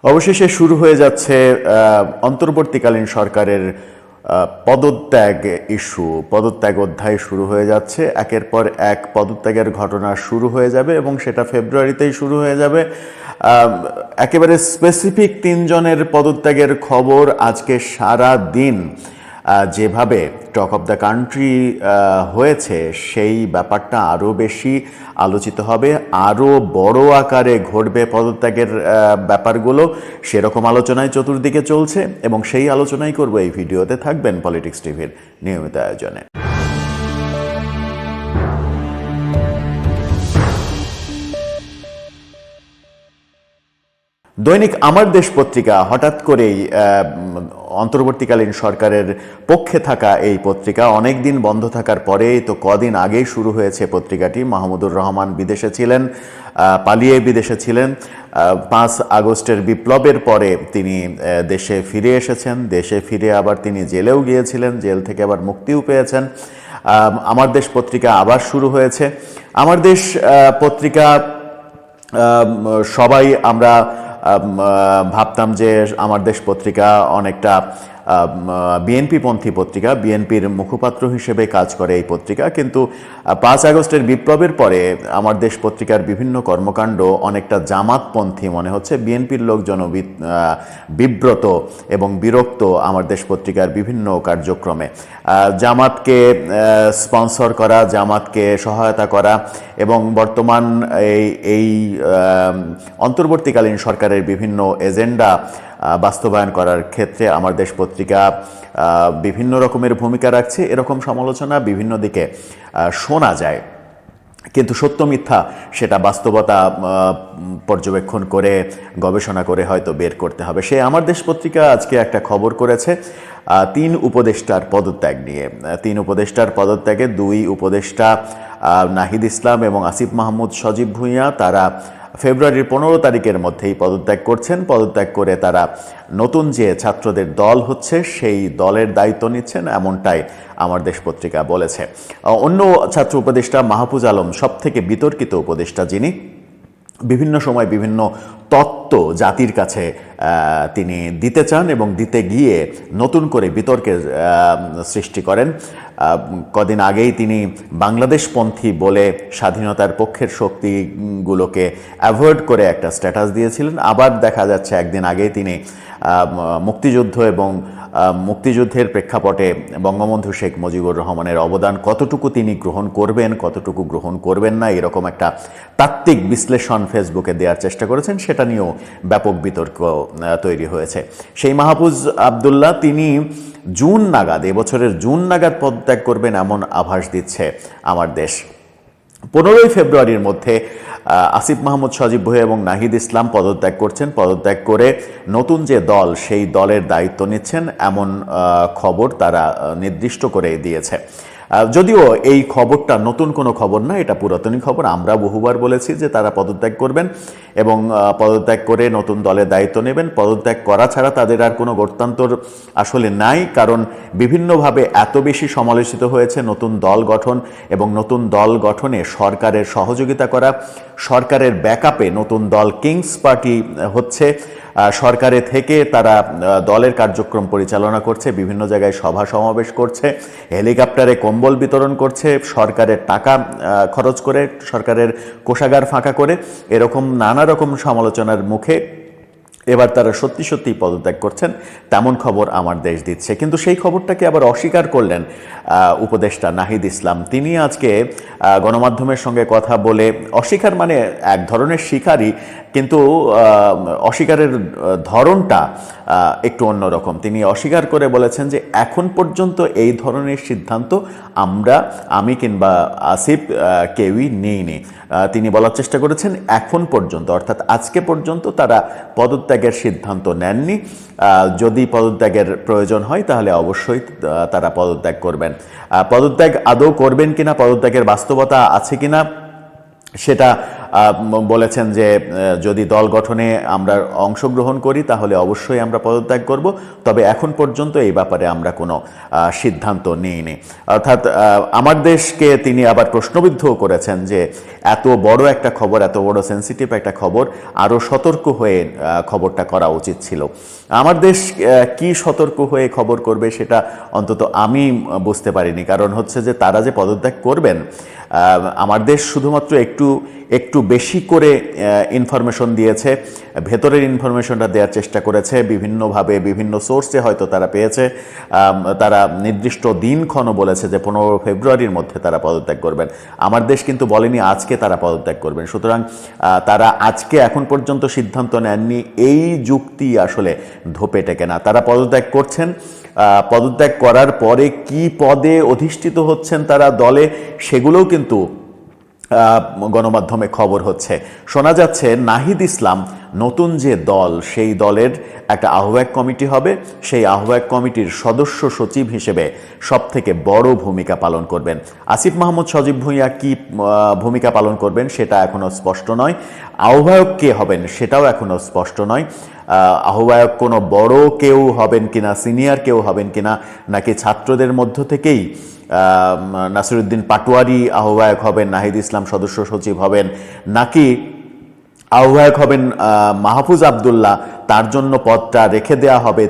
অবশেষে শুরু হয়ে যাচ্ছে অন্তর্বর্তীকালীন সরকারের পদত্যাগ ইস্যু। পদত্যাগ অধ্যায় শুরু হয়ে যাচ্ছে, একের পর এক পদত্যাগের ঘটনা শুরু হয়ে যাবে এবং সেটা ফেব্রুয়ারিতেই শুরু হয়ে যাবে। একেবারে স্পেসিফিক 3 জনের পদত্যাগের খবর আজকে সারা দিন যেভাবে টক অফ দ্য কান্ট্রি হয়েছে, সেই ব্যাপারটা আরও বেশি আলোচিত হবে, আরও বড় আকারে ঘটবে পদত্যাগের ব্যাপারগুলো। সেরকম আলোচনায় চতুর্দিকে চলছে এবং সেই আলোচনাই করব এই ভিডিওতে। থাকবেন পলিটিক্স টিভির নিয়মিত আয়োজনে। দৈনিক আমার দেশ পত্রিকা হঠাৎ করেই অন্তর্বর্তীকালীন সরকারের পক্ষে থাকা এই পত্রিকা অনেক দিন বন্ধ থাকার পরে তো কদিন আগেই শুরু হয়েছে পত্রিকাটি। মাহমুদুর রহমান বিদেশে ছিলেন, পালিয়ে বিদেশে ছিলেন। 5 আগস্টের বিপ্লবের পরে তিনি দেশে ফিরে এসেছেন। দেশে ফিরে আবার তিনি জেলেও গিয়েছিলেন, জেল থেকে আবার মুক্তিও পেয়েছেন। আমার দেশ পত্রিকা আবার শুরু হয়েছে। আমার দেশ পত্রিকা সবাই আমরা ভাবতাম যে আমার দেশ পত্রিকা অনেকটা বিএনপিপন্থী পত্রিকা, বিএনপির মুখপাত্র হিসেবে কাজ করে এই পত্রিকা। কিন্তু 5 আগস্টের বিপ্লবের পরে আমার দেশ পত্রিকার বিভিন্ন কর্মকাণ্ড অনেকটা জামাতপন্থী মনে হচ্ছে। বিএনপির লোকজন বিব্রত এবং বিরক্ত আমার দেশ পত্রিকার বিভিন্ন কার্যক্রমে। জামাতকে স্পন্সর করা, জামাতকে সহায়তা করা এবং বর্তমান এই অন্তর্বর্তীকালীন সরকারের বিভিন্ন এজেন্ডা বাস্তবায়ন করার ক্ষেত্রে আমার দেশ পত্রিকা বিভিন্ন রকমের ভূমিকা রাখছে, এরকম সমালোচনা বিভিন্ন দিকে শোনা যায়। কিন্তু সত্য মিথ্যা সেটা বাস্তবতা পর্যবেক্ষণ করে গবেষণা করে হয়তো বের করতে হবে। সে আমার দেশ পত্রিকা আজকে একটা খবর করেছে 3 উপদেষ্টার পদত্যাগ নিয়ে। 3 উপদেষ্টার পদত্যাগে 2 উপদেষ্টা নাহিদ ইসলাম এবং আসিফ মাহমুদ সজীব ভুঁইয়া তারা ফেব্রুয়ারির 15 তারিখের মধ্যেই পদত্যাগ করছেন। পদত্যাগ করে তারা নতুন যে ছাত্রদের দল হচ্ছে সেই দলের দায়িত্ব নিচ্ছেন, এমনটাই আমার দেশ পত্রিকা বলেছে। অন্য ছাত্র উপদেষ্টা মাহফুজ আলম সবথেকে বিতর্কিত উপদেষ্টা, যিনি বিভিন্ন সময় বিভিন্ন তত্ত্ব জাতির কাছে তিনি দিতে চান এবং দিতে গিয়ে নতুন করে বিতর্কের সৃষ্টি করেন। কদিন আগেই তিনি বাংলাদেশপন্থী বলে স্বাধীনতার পক্ষের শক্তিগুলোকে অ্যাভয়েড করে একটা স্ট্যাটাস দিয়েছিলেন। আবার দেখা যাচ্ছে একদিন আগেই তিনি মুক্তিযুদ্ধ এবং মুক্তিযুদ্ধের প্রেক্ষাপটে বঙ্গবন্ধু শেখ মুজিবুর রহমানের অবদান কতটুকু তিনি গ্রহণ করবেন, কতটুকু গ্রহণ করবেন না, এরকম একটা তাত্ত্বিক বিশ্লেষণ ফেসবুকে দেওয়ার চেষ্টা করেছেন। সেটা নিয়েও ব্যাপক বিতর্ক তৈরি হয়েছে। সেই মাহফুজ আবদুল্লাহ তিনি জুন নাগাদ, এবছরের জুন নাগাদ পদত্যাগ করবেন এমন আভাস দিচ্ছে আমার দেশ। 15 ফেব্রুয়ারির মধ্যে আসিফ মাহমুদ সজীব ভুঁইয়া এবং নাহিদ ইসলাম পদত্যাগ করছেন। পদত্যাগ করে নতুন যে দল সেই দলের দায়িত্ব নিচ্ছেন এমন খবর তারা নির্দিষ্ট করে দিয়েছে। যদিও এই খবরটা নতুন কোনো খবর না, এটা পুরাতনই খবর। আমরা বহুবার বলেছি যে তারা পদত্যাগ করবেন এবং পদত্যাগ করে নতুন দলের দায়িত্ব নেবেন। পদত্যাগ করা ছাড়া তাদের আর কোনো গত্যন্তর আসলে নাই, কারণ বিভিন্নভাবে এত বেশি সমালোচিত হয়েছে নতুন দল গঠন এবং নতুন দল গঠনে সরকারের সহযোগিতা করা। সরকারের ব্যাকআপে নতুন দল কিংস পার্টি হচ্ছে, সরকারে থেকে তারা দলের কার্যক্রম পরিচালনা করছে, বিভিন্ন জায়গায় সভা সমাবেশ করছে, হেলিকপ্টারে কম্বল বিতরণ করছে, সরকারের টাকা খরচ করে, সরকারের কোষাগার ফাঁকা করে। এরকম নানা রকম সমালোচনার মুখে এবার তারা সত্যি সত্যি পদত্যাগ করছেন, তেমন খবর আমার দেশ দিচ্ছে। কিন্তু সেই খবরটাকে আবার অস্বীকার করলেন উপদেষ্টা নাহিদ ইসলাম। তিনি আজকে গণমাধ্যমের সঙ্গে কথা বলে, অস্বীকার মানে এক ধরনের স্বীকারই, কিন্তু অস্বীকারের ধরনটা একটু অন্যরকম। তিনি অস্বীকার করে বলেছেন যে এখন পর্যন্ত এই ধরনের সিদ্ধান্ত আমি কিংবা আসিফ কেউই নেইনি। তিনি বলার চেষ্টা করেছেন এখন পর্যন্ত, অর্থাৎ আজকে পর্যন্ত তারা পদত্যাগের সিদ্ধান্ত নেননি। যদি পদত্যাগের প্রয়োজন হয় তাহলে অবশ্যই তারা পদত্যাগ করবেন। পদত্যাগ আদৌ করবেন কিনা, পদত্যাগের বাস্তবতা আছে কিনা সেটা বলেছেন যে যদি দল গঠনে আমরা অংশগ্রহণ করি তাহলে অবশ্যই আমরা পদত্যাগ করব, তবে এখন পর্যন্ত এই ব্যাপারে আমরা কোনো সিদ্ধান্ত নিইনি। অর্থাৎ আমার দেশকে তিনি আবার প্রশ্নবিদ্ধও করেছেন যে এত বড় একটা খবর, এত বড় সেন্সিটিভ একটা খবর, আরও সতর্ক হয়ে খবরটা করা উচিত ছিল। আমার দেশ কি সতর্ক হয়ে খবর করবে সেটা অন্তত আমি বুঝতে পারিনি। কারণ হচ্ছে যে তারা যে পদত্যাগ করবেন, আমার দেশ শুধুমাত্র একটু বেশি করে ইনফরমেশন দিয়েছে, ভেতরের ইনফরমেশনটা দেওয়ার চেষ্টা করেছে বিভিন্নভাবে, বিভিন্ন সোর্সে হয়তো তারা পেয়েছে। তারা নির্দিষ্ট দিনক্ষণও বলেছে যে 15 ফেব্রুয়ারির মধ্যে তারা পদত্যাগ করবেন। আমার দেশ কিন্তু বলেনি আজকে তারা পদত্যাগ করবেন। সুতরাং তারা আজকে এখন পর্যন্ত সিদ্ধান্ত নেননি, এই যুক্তি আসলে ধোপে টেকে না। তারা পদত্যাগ করছেন, পদত্যাগ করার পরে কি পদে অধিষ্ঠিত হচ্ছেন তারা দলে, সেগুলোও কিন্তু গণমাধ্যমে খবর হচ্ছে। শোনা যাচ্ছে নাহিদ ইসলাম নতুন যে দল, সেই দলের একটা আহ্বায়ক কমিটি হবে, সেই আহ্বায়ক কমিটির সদস্য সচিব হিসেবে সবথেকে বড় ভূমিকা পালন করবেন। আসিফ মাহমুদ সজীব ভুঁইয়া কি ভূমিকা পালন করবেন সেটা এখনও স্পষ্ট নয়। আহ্বায়ক কে হবেন সেটাও এখনও স্পষ্ট নয়। আহ্বায়ক কোনো বড় কেউ হবেন কিনা, সিনিয়র কেউ হবেন কিনা, নাকি ছাত্রদের মধ্য থেকেই নাসিরউদ্দিন পাটোয়ারি আহ্বায়ক হবেন, নাহিদ ইসলাম সদস্য সচিব হবেন, নাকি আহ্বায়ক হবেন মাহফুজ আবদুল্লাহ, তার জন্য পদটা রেখে দেওয়া হবে,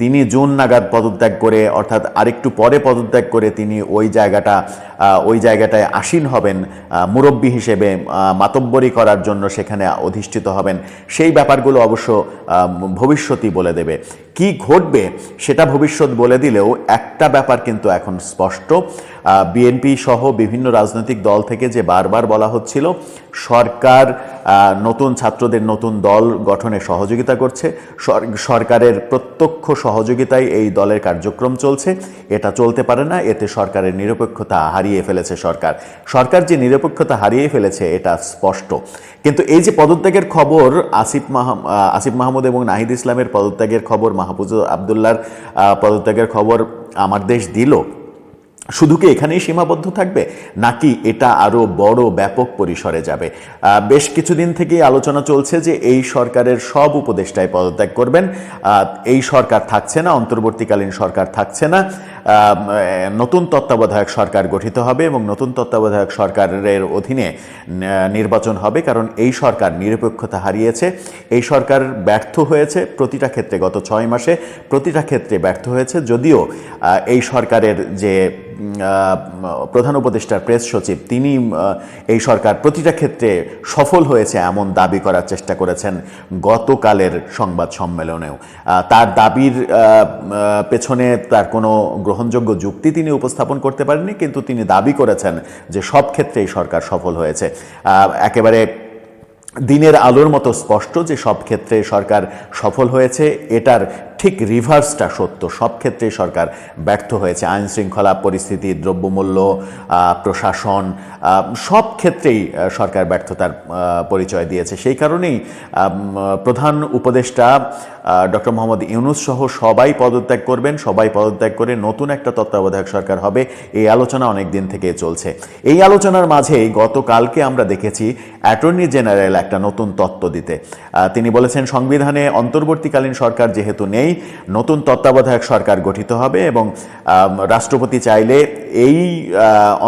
তিনি জুন নাগাদ পদত্যাগ করে, অর্থাৎ আরেকটু পরে পদত্যাগ করে তিনি ওই জায়গাটায় আসীন হবেন মুরব্বী হিসেবে, মাতব্বরি করার জন্য সেখানে অধিষ্ঠিত হবেন। সেই ব্যাপারগুলো অবশ্য ভবিষ্যতই বলে দেবে। কি ঘটবে সেটা ভবিষ্যৎ বলে দিলেও একটা ব্যাপার কিন্তু এখন স্পষ্ট, বিএনপি সহ বিভিন্ন রাজনৈতিক দল থেকে যে বারবার বলা হচ্ছিল সরকার নতুন ছাত্রদের নতুন দল গঠনে সহযোগিতা করছে, সরকারের প্রত্যক্ষ সহযোগিতায় এই দলের কার্যক্রম চলছে, এটা চলতে পারে না, এতে সরকারের নিরপেক্ষতা হারিয়ে ফেলেছে সরকার যে নিরপেক্ষতা হারিয়ে ফেলেছে এটা স্পষ্ট। কিন্তু এই যে পদত্যাগের খবর, আসিফ মাহমুদ এবং নাহিদ ইসলামের পদত্যাগের খবর, মাহফুজ আবদুল্লার পদত্যাগের খবর আমার দেশ দিল, শুধু কি এখানেই সীমাবদ্ধ থাকবে, নাকি এটা আরও বড় ব্যাপক পরিসরে যাবে? বেশ কিছুদিন থেকেই আলোচনা চলছে যে এই সরকারের সব উপদেষ্টাই পদত্যাগ করবেন, এই সরকার থাকছে না, অন্তর্বর্তীকালীন সরকার থাকছে না, নতুন তত্ত্বাবধায়ক সরকার গঠিত হবে এবং নতুন তত্ত্বাবধায়ক সরকারের অধীনে নির্বাচন হবে। কারণ এই সরকার নিরপেক্ষতা হারিয়েছে, এই সরকার ব্যর্থ হয়েছে প্রতিটা ক্ষেত্রে, গত 6 মাসে প্রতিটা ক্ষেত্রে ব্যর্থ হয়েছে। যদিও এই সরকারের যে প্রধান উপদেষ্টার প্রেস সচিব, তিনি এই সরকার প্রতিটা ক্ষেত্রে সফল হয়েছে এমন দাবি করার চেষ্টা করেছেন গতকালের সংবাদ সম্মেলনেও। তার দাবির পেছনে তার কোনো গ্রহণযোগ্য যুক্তি তিনি উপস্থাপন করতে পারেননি, কিন্তু তিনি দাবি করেছেন যে সব ক্ষেত্রেই সরকার সফল হয়েছে। একেবারে দিনের আলোর মতো স্পষ্ট যে সব ক্ষেত্রে সরকার সফল হয়েছে, এটার ঠিক রিভার্সটা সত্য, সব ক্ষেত্রেই সরকার ব্যর্থ হয়েছে। আইন শৃঙ্খলা পরিস্থিতি, দ্রব্যমূল্য, প্রশাসন, সব ক্ষেত্রেই সরকার ব্যর্থতার পরিচয় দিয়েছে। সেই কারণেই প্রধান উপদেষ্টা ডক্টর মোহাম্মদ ইউনূস সহ সবাই পদত্যাগ করবেন, সবাই পদত্যাগ করে নতুন একটা তত্ত্বাবধায়ক সরকার হবে, এই আলোচনা অনেক দিন থেকে চলছে। এই আলোচনার মাঝেই গতকালকে আমরা দেখেছি অ্যাটর্নি জেনারেল একটা নতুন তত্ত্ব দিতে। তিনি বলেছেন সংবিধানে অন্তর্বর্তীকালীন সরকার যেহেতু নেই, নতুন তত্ত্বাবধায়ক সরকার গঠিত হবে এবং রাষ্ট্রপতি চাইলে এই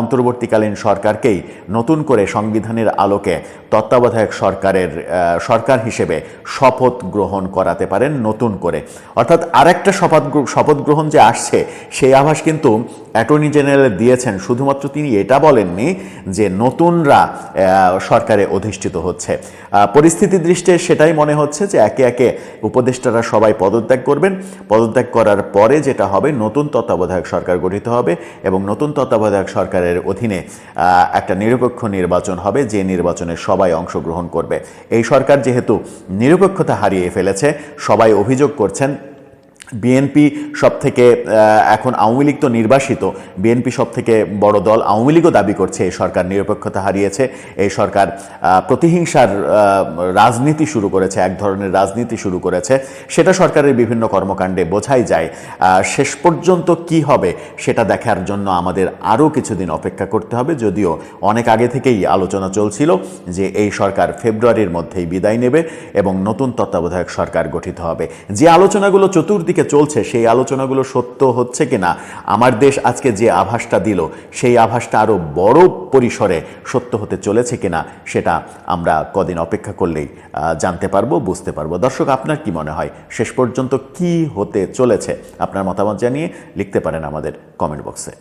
অন্তর্বর্তীকালীন সরকারকেই নতুন করে সংবিধানের আলোকে তত্ত্বাবধায়ক সরকার হিসেবে শপথ গ্রহণ করাতে পারেন নতুন করে। অর্থাৎ আরেকটা শপথ গ্রহণ যে আসছে সেই আভাস কিন্তু অ্যাটর্নি জেনারেল দিয়েছেন। শুধুমাত্র তিনি এটা বলেননি যে নতুনরা সরকারে অধিষ্ঠিত হচ্ছে। পরিস্থিতির দৃষ্টিতে সেটাই মনে হচ্ছে যে একে একে উপদেষ্টারা সবাই পদত্যাগ করবেন, পদত্যাগ করার পরে যেটা হবে নতুন তত্ত্বাবধায়ক সরকার গঠিত হবে এবং নতুন তত্ত্বাবধায়ক সরকারের অধীনে একটা নিরপেক্ষ নির্বাচন হবে, যে নির্বাচনে সবাই অংশগ্রহণ করবে। এই সরকার যেহেতু নিরপেক্ষতা হারিয়ে ফেলেছে, সবাই অভিযোগ করছেন বিএনপি সব থেকে এখন আওয়ামী লীগ তো নির্বাসিত, বিএনপি সব থেকে বড় দল, আওয়ামী লীগও দাবি করছে এই সরকার নিরপেক্ষতা হারিয়েছে, এই সরকার প্রতিহিংসার রাজনীতি শুরু করেছে, এক ধরনের রাজনীতি শুরু করেছে। সেটা সরকারের বিভিন্ন কর্মকাণ্ডে বোঝাই যায়। শেষ পর্যন্ত কি হবে সেটা দেখার জন্য আমাদের আরও কিছুদিন অপেক্ষা করতে হবে, যদিও অনেক আগে থেকেই আলোচনা চলছিল যে এই সরকার ফেব্রুয়ারির মধ্যেই বিদায় নেবে এবং নতুন তত্ত্বাবধায়ক সরকার গঠিত হবে। যে আলোচনাগুলো চতুর্দিকে চলছে সেই আলোচনাগুলো সত্য হচ্ছে কিনা, আমার দেশ আজকে যে আভাসটা দিল সেই আভাসটা আরও বড় পরিসরে সত্য হতে চলেছে কিনা সেটা আমরা কদিন অপেক্ষা করলেই জানতে পারবো, বুঝতে পারবো। দর্শক, আপনার কি মনে হয় শেষ পর্যন্ত কি হতে চলেছে? আপনার মতামত জানিয়ে লিখতে পারেন আমাদের কমেন্ট বক্সে।